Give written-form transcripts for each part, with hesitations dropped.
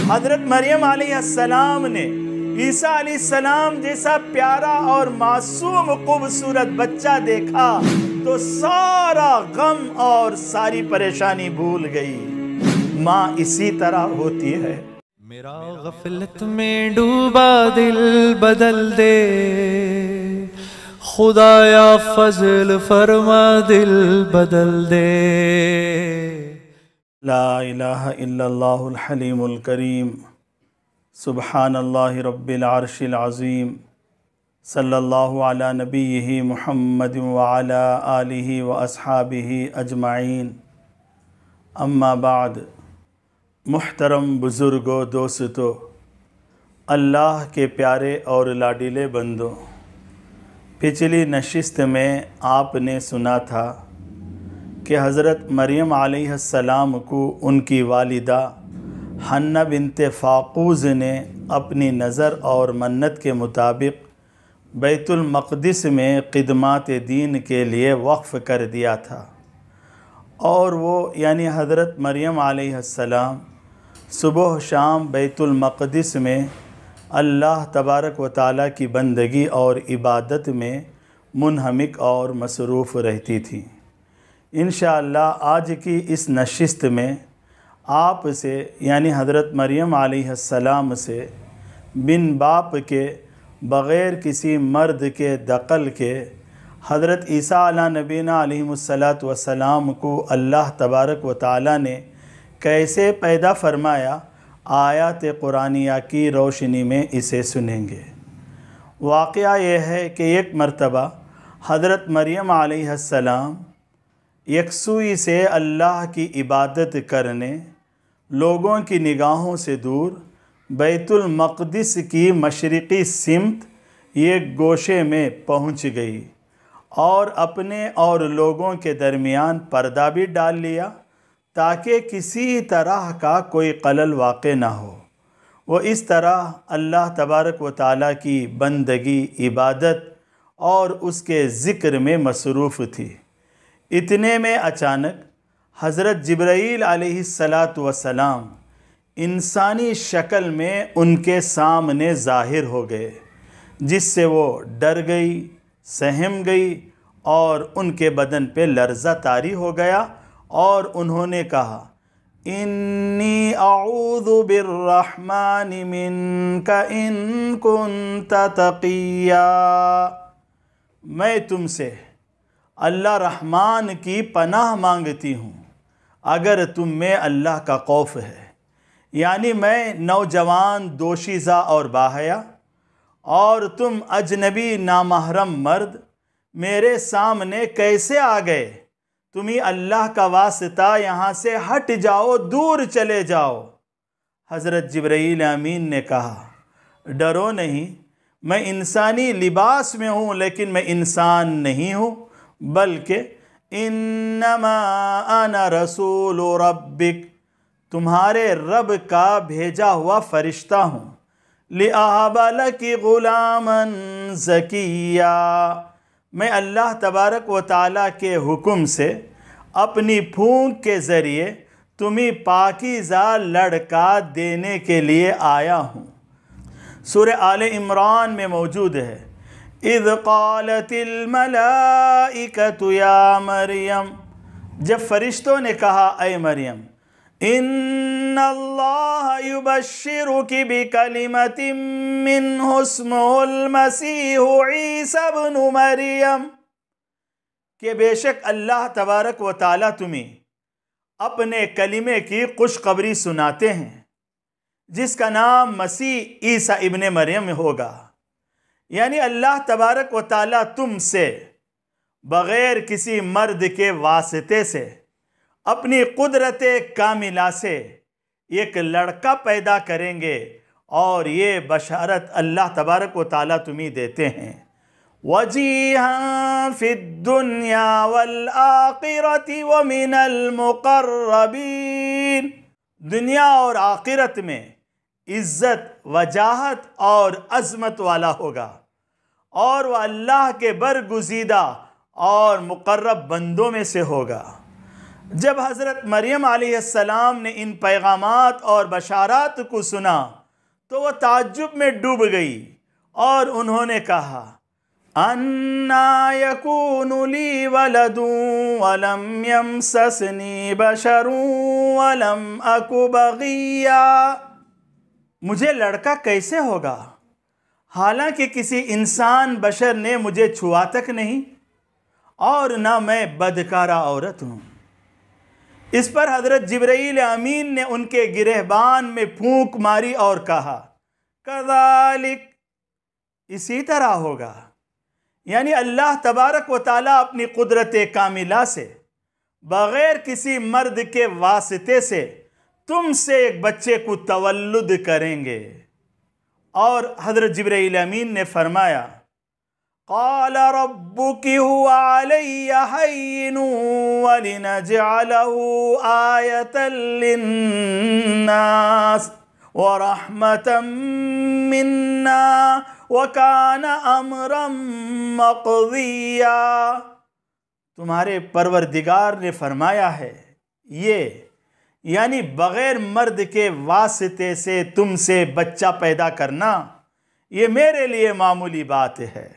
حضرت مریم علیہ السلام نے عیسیٰ علیہ السلام جیسا پیارا اور معصوم خوبصورت بچہ دیکھا تو سارا غم اور ساری پریشانی بھول گئی۔ ماں اسی طرح ہوتی ہے۔ میرا غفلت میں ڈوبا دل بدل دے، خدایا فضل فرما دل بدل دے۔ لا الہ الا اللہ الحلیم الکریم، سبحان اللہ رب العرش العظیم، صلی اللہ علی نبیہ محمد وعلی آلہ واصحابہ اجمعین، اما بعد۔ محترم بزرگوں، دوستو، اللہ کے پیارے اور لاڈلے بندوں، پچھلی نشست میں آپ نے سنا تھا کہ حضرت مریم علیہ السلام کو ان کی والدہ حنہ بنت فاقوز نے اپنی نظر اور منت کے مطابق بیت المقدس میں خدمات دین کے لیے وقف کر دیا تھا، اور وہ یعنی حضرت مریم علیہ السلام صبح و شام بیت المقدس میں اللہ تبارک و تعالیٰ کی بندگی اور عبادت میں منہمک اور مصروف رہتی تھیں۔ انشاءاللہ آج کی اس نشست میں آپ سے یعنی حضرت مریم علیہ السلام سے بن باپ کے، بغیر کسی مرد کے دخل کے، حضرت عیسیٰ علیہ نبینا علیہ السلام کو اللہ تبارک و تعالیٰ نے کیسے پیدا فرمایا، آیات قرآنیہ کی روشنی میں اسے سنیں گے۔ واقعہ یہ ہے کہ ایک مرتبہ حضرت مریم علیہ السلام یکسوئی سے اللہ کی عبادت کرنے، لوگوں کی نگاہوں سے دور بیت المقدس کی مشرقی سمت ایک گوشے میں پہنچ گئی اور اپنے اور لوگوں کے درمیان پردہ بھی ڈال لیا تاکہ کسی طرح کا کوئی خلل واقع نہ ہو۔ وہ اس طرح اللہ تبارک و تعالیٰ کی بندگی، عبادت اور اس کے ذکر میں مصروف تھی۔ اتنے میں اچانک حضرت جبرائیل علیہ السلام انسانی شکل میں ان کے سامنے ظاہر ہو گئے، جس سے وہ ڈر گئی، سہم گئی اور ان کے بدن پہ لرزہ طاری ہو گیا، اور انہوں نے کہا، انی اعوذ بالرحمن منک ان کنت تقیا، میں تم سے اللہ رحمان کی پناہ مانگتی ہوں اگر تم میں اللہ کا خوف ہے۔ یعنی میں نوجوان، دوشیزہ اور باحیا، اور تم اجنبی نامحرم مرد میرے سامنے کیسے آ گئے؟ تمہیں اللہ کا واسطہ، یہاں سے ہٹ جاؤ، دور چلے جاؤ۔ حضرت جبرائیل امین نے کہا، ڈرو نہیں، میں انسانی لباس میں ہوں لیکن میں انسان نہیں ہوں، بلکہ انما انا رسول ربک، تمہارے رب کا بھیجا ہوا فرشتہ ہوں، لأہب لک غلاما زکیا، میں اللہ تبارک و تعالیٰ کے حکم سے اپنی پھونک کے ذریعے تمہیں پاکیزہ لڑکا دینے کے لیے آیا ہوں۔ سورہ آل عمران میں موجود ہے، اذ قالت الملائکۃ یا مریم، جب فرشتوں نے کہا، اے مریم، ان اللہ یبشرک بکلمۃ منہ اسمہ المسیح عیسی ابن مریم، کہ بے شک اللہ تبارک و تعالیٰ تمہیں اپنے کلمے کی خوشخبری سناتے ہیں جس کا نام مسیح عیسیٰ ابن مریم ہوگا۔ یعنی اللہ تبارک و تعالیٰ تم سے بغیر کسی مرد کے واسطے سے اپنی قدرت کاملہ سے ایک لڑکا پیدا کریں گے، اور یہ بشارت اللہ تبارک و تعالیٰ تمہیں دیتے ہیں۔ وَجِيهًا فِي الدُّنْيَا وَالْآخِرَةِ وَمِنَ الْمُقَرَّبِينَ، دنیا اور آخرت میں عزت، وجاہت اور عظمت والا ہوگا، اور وہ اللہ کے برگزیدہ اور مقرب بندوں میں سے ہوگا۔ جب حضرت مریم علیہ السلام نے ان پیغامات اور بشارات کو سنا تو وہ تعجب میں ڈوب گئی اور انہوں نے کہا اَنَّا يَكُونُ لِي وَلَدٌ وَلَمْ يَمْسَسْنِي بَشَرٌ وَلَمْ أَكُ بَغِيًّا، مجھے لڑکا کیسے ہوگا حالانکہ کسی انسان بشر نے مجھے چھوا تک نہیں اور نہ میں بدکارہ عورت ہوں۔ اس پر حضرت جبرائیل امین نے ان کے گریبان میں پھونک ماری اور کہا کذالک، اسی طرح ہوگا، یعنی اللہ تبارک و تعالیٰ اپنی قدرت کاملہ سے بغیر کسی مرد کے واسطے سے تم سے ایک بچے کو تولد کریں گے۔ اور حضرت جبرائیل امین نے فرمایا قال ربک هو علی ہین ولنجعلہ آیۃ للناس ورحمۃ منا وکان امرا مقضیا، تمہارے پروردگار نے فرمایا ہے یہ، یعنی بغیر مرد کے واسطے سے تم سے بچہ پیدا کرنا یہ میرے لیے معمولی بات ہے،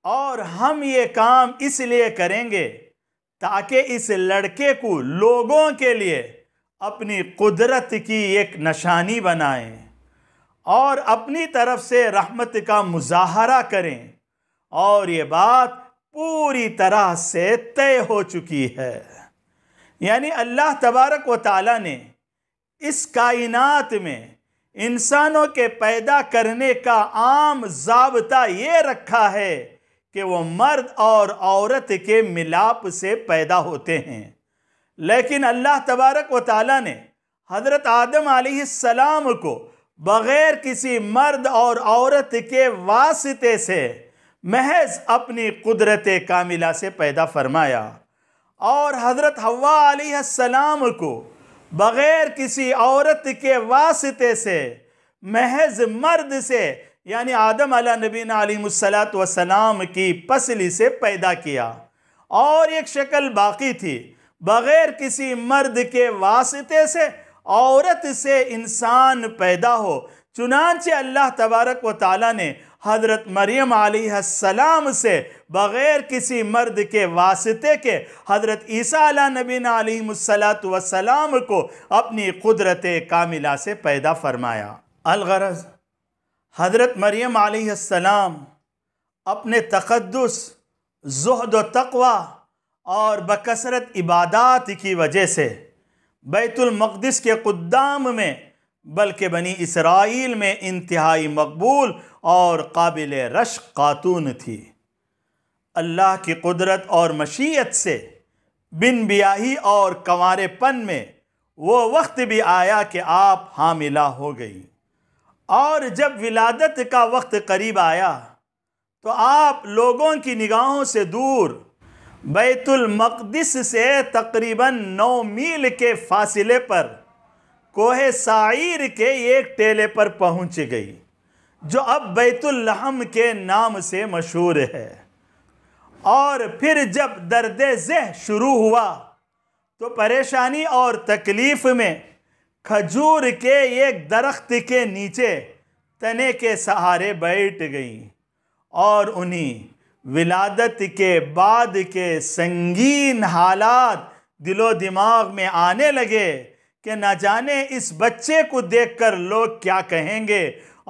اور ہم یہ کام اس لیے کریں گے تاکہ اس لڑکے کو لوگوں کے لیے اپنی قدرت کی ایک نشانی بنائیں اور اپنی طرف سے رحمت کا مظاہرہ کریں، اور یہ بات پوری طرح سے طے ہو چکی ہے۔ یعنی اللہ تبارک و تعالیٰ نے اس کائنات میں انسانوں کے پیدا کرنے کا عام ضابطہ یہ رکھا ہے کہ وہ مرد اور عورت کے ملاپ سے پیدا ہوتے ہیں، لیکن اللہ تبارک و تعالیٰ نے حضرت آدم علیہ السلام کو بغیر کسی مرد اور عورت کے واسطے سے محض اپنی قدرت کاملہ سے پیدا فرمایا، اور حضرت حوا علیہ السلام کو بغیر کسی عورت کے واسطے سے محض مرد سے یعنی آدم علیہ نبینا علیہ السلام کی پسلی سے پیدا کیا، اور ایک شکل باقی تھی بغیر کسی مرد کے واسطے سے عورت سے انسان پیدا ہو، چنانچہ اللہ تبارک و تعالیٰ نے حضرت مریم علیہ السلام سے بغیر کسی مرد کے واسطے کے حضرت عیسیٰ علیہ نبینا علیہ السلام کو اپنی قدرت کاملہ سے پیدا فرمایا۔ الغرض حضرت مریم علیہ السلام اپنے تقدس، زہد و تقوی اور بکثرت عبادات کی وجہ سے بیت المقدس کے قدام میں بلکہ بنی اسرائیل میں انتہائی مقبول اور قابل رشک خاتون تھی۔ اللہ کی قدرت اور مشیت سے بن بیاہی اور کنوارے پن میں وہ وقت بھی آیا کہ آپ حاملہ ہو گئی، اور جب ولادت کا وقت قریب آیا تو آپ لوگوں کی نگاہوں سے دور بیت المقدس سے تقریباً 9 میل کے فاصلے پر کوہ سعیر کے ایک ٹیلے پر پہنچ گئی، جو اب بیت اللحم کے نام سے مشہور ہے۔ اور پھر جب درد ذہ شروع ہوا تو پریشانی اور تکلیف میں کھجور کے ایک درخت کے نیچے تنے کے سہارے بیٹھ گئیں، اور انہیں ولادت کے بعد کے سنگین حالات دل و دماغ میں آنے لگے کہ نہ جانے اس بچے کو دیکھ کر لوگ کیا کہیں گے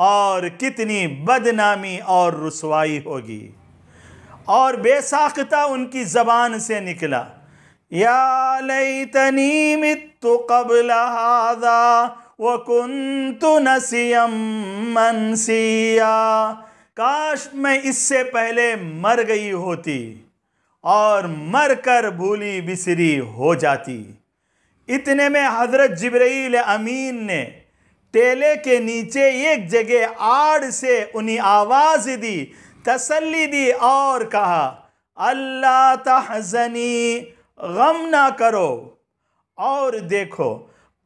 اور کتنی بدنامی اور رسوائی ہوگی، اور بے ساختہ ان کی زبان سے نکلا یا لیتنی مت قبل ھذا وکنت نسیا منسیا، کاش میں اس سے پہلے مر گئی ہوتی اور مر کر بھولی بسری ہو جاتی۔ اتنے میں حضرت جبرائیل امین نے ٹیلے کے نیچے ایک جگہ آڑ سے انہیں آواز دی، تسلی دی اور کہا اللہ تحزنی، غم نہ کرو، اور دیکھو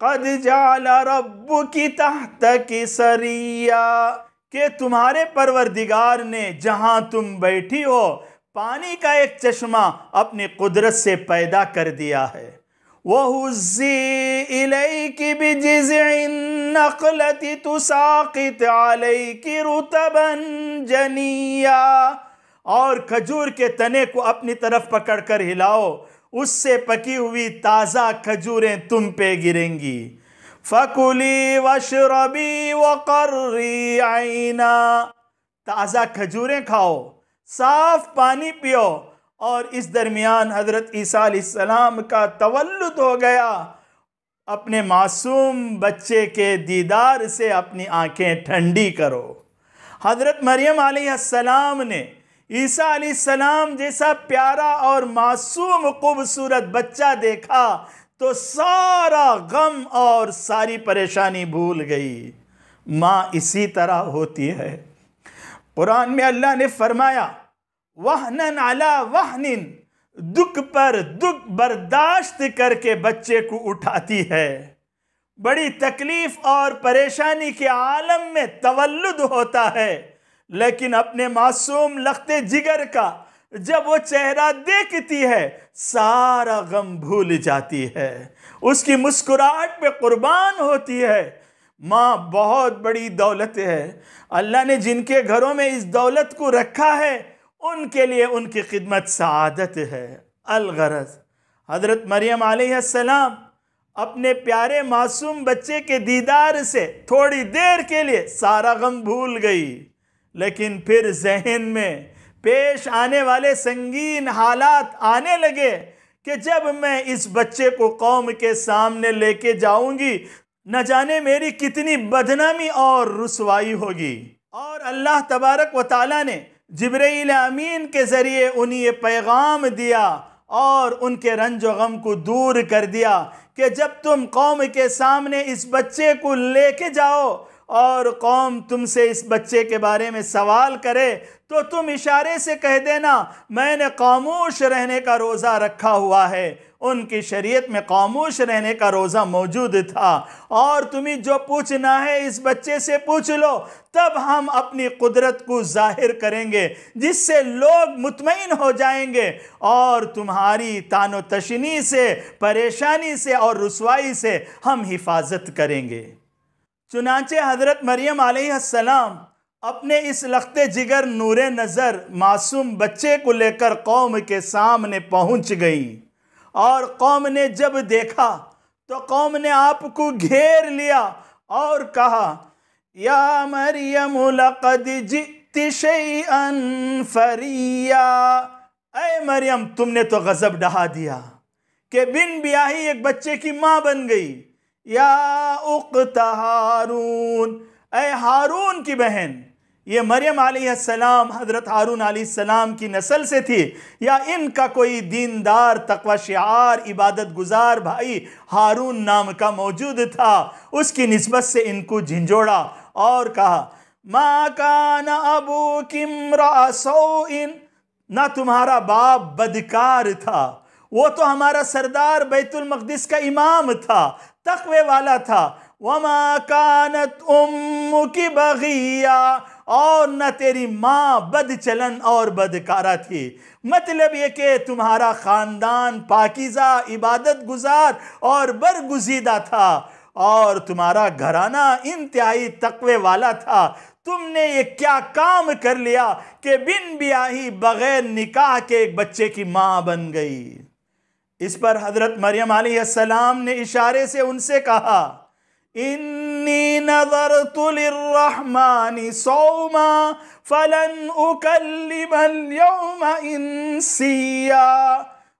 قد جعل ربک تحتک سریا، کہ تمہارے پروردگار نے جہاں تم بیٹھی ہو پانی کا ایک چشمہ اپنی قدرت سے پیدا کر دیا ہے، وَهُزِّي إِلَيْكِ بِجِذْعِ النَّخْلَةِ تُسَاقِطْ عَلَيْكِ رُطَبًا جَنِيًّا، اور کھجور کے تنے کو اپنی طرف پکڑ کر ہلاؤ، اس سے پکی ہوئی تازہ کھجوریں تم پہ گریں گی۔ فَكُلِي وَاشْرَبِي وَقَرِّي عَيْنًا، تازہ کھجوریں کھاؤ، صاف پانی پیو۔ اور اس درمیان حضرت عیسیٰ علیہ السلام کا تولد ہو گیا۔ اپنے معصوم بچے کے دیدار سے اپنی آنکھیں ٹھنڈی کرو۔ حضرت مریم علیہ السلام نے عیسیٰ علیہ السلام جیسا پیارا اور معصوم خوبصورت بچہ دیکھا تو سارا غم اور ساری پریشانی بھول گئی۔ ماں اسی طرح ہوتی ہے۔ قرآن میں اللہ نے فرمایا وَحْنًا عَلَى وَحْنٍ، دکھ پر دکھ برداشت کر کے بچے کو اٹھاتی ہے۔ بڑی تکلیف اور پریشانی کے عالم میں تولد ہوتا ہے، لیکن اپنے معصوم لخت جگر کا جب وہ چہرہ دیکھتی ہے سارا غم بھول جاتی ہے، اس کی مسکراہٹ پہ قربان ہوتی ہے۔ ماں بہت بڑی دولت ہے۔ اللہ نے جن کے گھروں میں اس دولت کو رکھا ہے ان کے لیے ان کی خدمت سعادت ہے۔ الغرض حضرت مریم علیہ السلام اپنے پیارے معصوم بچے کے دیدار سے تھوڑی دیر کے لیے سارا غم بھول گئی، لیکن پھر ذہن میں پیش آنے والے سنگین حالات آنے لگے کہ جب میں اس بچے کو قوم کے سامنے لے کے جاؤں گی نہ جانے میری کتنی بدنامی اور رسوائی ہوگی۔ اور اللہ تبارک و تعالیٰ نے جبرائیل امین کے ذریعے انہیں یہ پیغام دیا اور ان کے رنج و غم کو دور کر دیا کہ جب تم قوم کے سامنے اس بچے کو لے کے جاؤ اور قوم تم سے اس بچے کے بارے میں سوال کرے تو تم اشارے سے کہہ دینا میں نے خاموش رہنے کا روزہ رکھا ہوا ہے۔ ان کی شریعت میں خاموش رہنے کا روزہ موجود تھا، اور تمہیں جو پوچھنا ہے اس بچے سے پوچھ لو، تب ہم اپنی قدرت کو ظاہر کریں گے جس سے لوگ مطمئن ہو جائیں گے اور تمہاری تان و تشنی سے، پریشانی سے اور رسوائی سے ہم حفاظت کریں گے۔ چنانچہ حضرت مریم علیہ السلام اپنے اس لخت جگر نور نظر معصوم بچے کو لے کر قوم کے سامنے پہنچ گئی، اور قوم نے جب دیکھا تو قوم نے آپ کو گھیر لیا اور کہا یا مریم لقد جئت شیئا فریا، اے مریم تم نے تو غضب ڈھا دیا کہ بن بیاہی ایک بچے کی ماں بن گئی۔ یا اخت ہارون، اے ہارون کی بہن۔ یہ مریم علیہ السلام حضرت ہارون علیہ السلام کی نسل سے تھی، یا ان کا کوئی دیندار تقوی شعار عبادت گزار بھائی ہارون نام کا موجود تھا، اس کی نسبت سے ان کو جھنجھوڑا اور کہا ما کان ابوک امرأ سوء، نہ تمہارا باپ بدکار تھا، وہ تو ہمارا سردار بیت المقدس کا امام تھا، تقوی والا تھا۔ وما کانت امک بغیہ، اور نہ تیری ماں بد چلن اور بدکارہ تھی۔ مطلب یہ کہ تمہارا خاندان پاکیزہ، عبادت گزار اور برگزیدہ تھا، اور تمہارا گھرانہ انتہائی تقوی والا تھا۔ تم نے یہ کیا کام کر لیا کہ بن بیاہی بغیر نکاح کے ایک بچے کی ماں بن گئی؟ اس پر حضرت مریم علیہ السلام نے اشارے سے ان سے کہا انی نظرت للرحمن صوما فلن اکلم اليوم انسیا،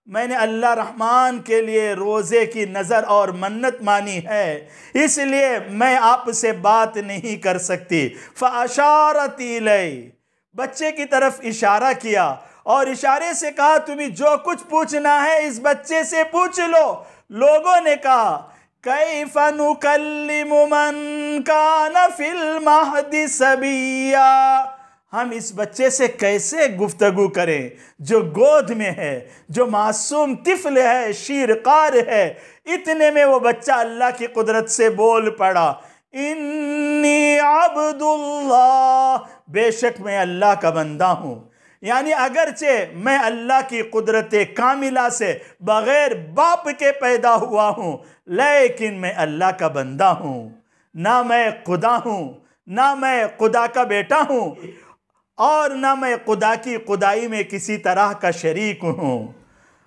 میں نے اللہ رحمان کے لیے روزے کی نظر اور منت مانی ہے، اس لیے میں آپ سے بات نہیں کر سکتی۔ فاشارت الی، بچے کی طرف اشارہ کیا اور اشارے سے کہا تمہیں جو کچھ پوچھنا ہے اس بچے سے پوچھ لو۔ لوگوں نے کہا کیف نکلم من کان فی المہد صبیا، ہم اس بچے سے کیسے گفتگو کریں جو گود میں ہے، جو معصوم طفل ہے، شیرقار ہے۔ اتنے میں وہ بچہ اللہ کی قدرت سے بول پڑا انی عبد اللہ، بے شک میں اللہ کا بندہ ہوں۔ یعنی اگرچہ میں اللہ کی قدرت کاملہ سے بغیر باپ کے پیدا ہوا ہوں، لیکن میں اللہ کا بندہ ہوں، نہ میں خدا ہوں، نہ میں خدا کا بیٹا ہوں، اور نہ میں خدا کی خدائی میں کسی طرح کا شریک ہوں۔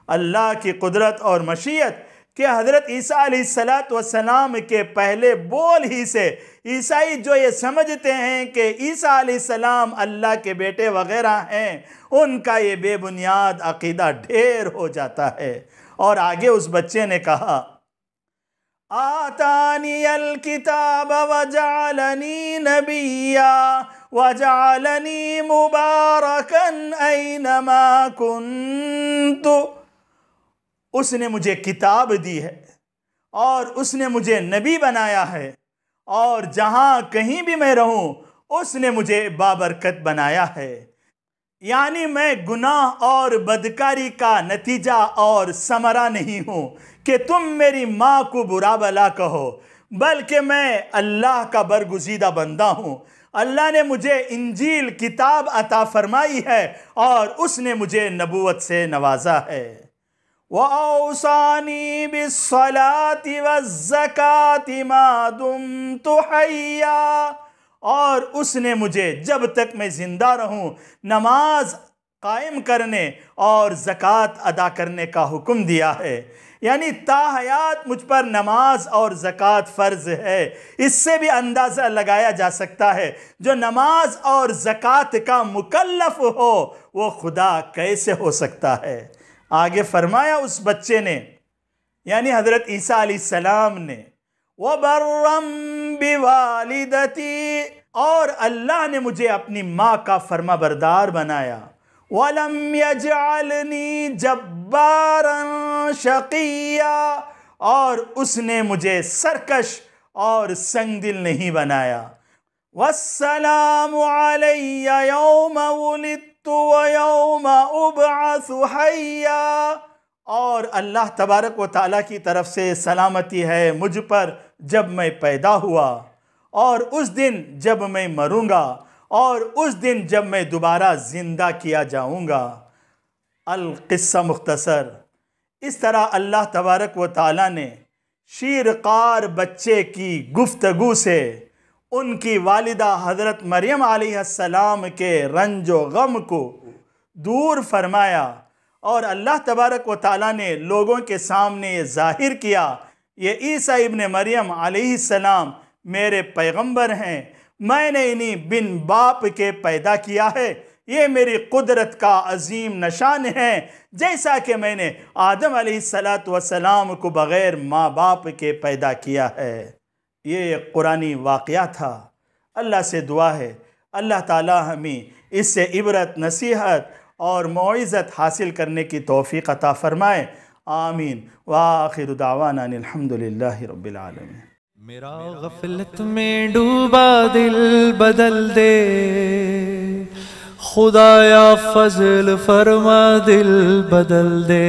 اللہ کی قدرت اور مشیت کہ حضرت عیسیٰ علیہ السلام کے پہلے بول ہی سے عیسائی جو یہ سمجھتے ہیں کہ عیسیٰ علیہ السلام اللہ کے بیٹے وغیرہ ہیں، ان کا یہ بے بنیاد عقیدہ ڈھیر ہو جاتا ہے۔ اور آگے اس بچے نے کہا آتانی الکتاب وجعلنی نبیا وجعلنی مبارکا اینما کنت، اس نے مجھے کتاب دی ہے اور اس نے مجھے نبی بنایا ہے، اور جہاں کہیں بھی میں رہوں اس نے مجھے بابرکت بنایا ہے۔ یعنی میں گناہ اور بدکاری کا نتیجہ اور ثمرہ نہیں ہوں کہ تم میری ماں کو برا بلا کہو، بلکہ میں اللہ کا برگزیدہ بندہ ہوں۔ اللہ نے مجھے انجیل کتاب عطا فرمائی ہے اور اس نے مجھے نبوت سے نوازا ہے۔ وَأَوْصَانِي بِالصَّلَاةِ وَالزَّكَاةِ مَا دُمْتُ حَيًّا، اور اس نے مجھے جب تک میں زندہ رہوں نماز قائم کرنے اور زکوٰۃ ادا کرنے کا حکم دیا ہے۔ یعنی تا حیات مجھ پر نماز اور زکوٰۃ فرض ہے۔ اس سے بھی اندازہ لگایا جا سکتا ہے جو نماز اور زکوٰۃ کا مکلف ہو وہ خدا کیسے ہو سکتا ہے۔ آگے فرمایا اس بچے نے یعنی حضرت عیسیٰ علیہ السلام نے وَبَرًّا بِوَالِدَتِي، اور اللہ نے مجھے اپنی ماں کا فرما بردار بنایا۔ وَلَمْ يَجْعَلْنِي جَبَّارًا شَقِيًّا، اور اس نے مجھے سرکش اور سنگ دل نہیں بنایا۔ وَالسَّلَامُ عَلَيَّ يَوْمَ وُلِدتُّ وَيَوْمَ أُبْعَثُ حَيًّا، اور اللہ تبارک و تعالیٰ کی طرف سے سلامتی ہے مجھ پر جب میں پیدا ہوا، اور اس دن جب میں مروں گا، اور اس دن جب میں دوبارہ زندہ کیا جاؤں گا۔ القصہ مختصر، اس طرح اللہ تبارک و تعالیٰ نے شیرخوار بچے کی گفتگو سے ان کی والدہ حضرت مریم علیہ السلام کے رنج و غم کو دور فرمایا، اور اللہ تبارک و تعالیٰ نے لوگوں کے سامنے یہ ظاہر کیا یہ عیسیٰ ابن مریم علیہ السلام میرے پیغمبر ہیں، میں نے انہیں بن باپ کے پیدا کیا ہے، یہ میری قدرت کا عظیم نشان ہے، جیسا کہ میں نے آدم علیہ السلام کو بغیر ماں باپ کے پیدا کیا ہے۔ یہ قرآنی واقعہ تھا۔ اللہ سے دعا ہے اللہ تعالی ہمیں اس سے عبرت، نصیحت اور موعظت حاصل کرنے کی توفیق عطا فرمائے، آمین۔ وآخر دعوانا الحمدللہ رب العالمین۔ میرا غفلت میں ڈوبا دل بدل دے، خدایا فضل فرما دل بدل دے۔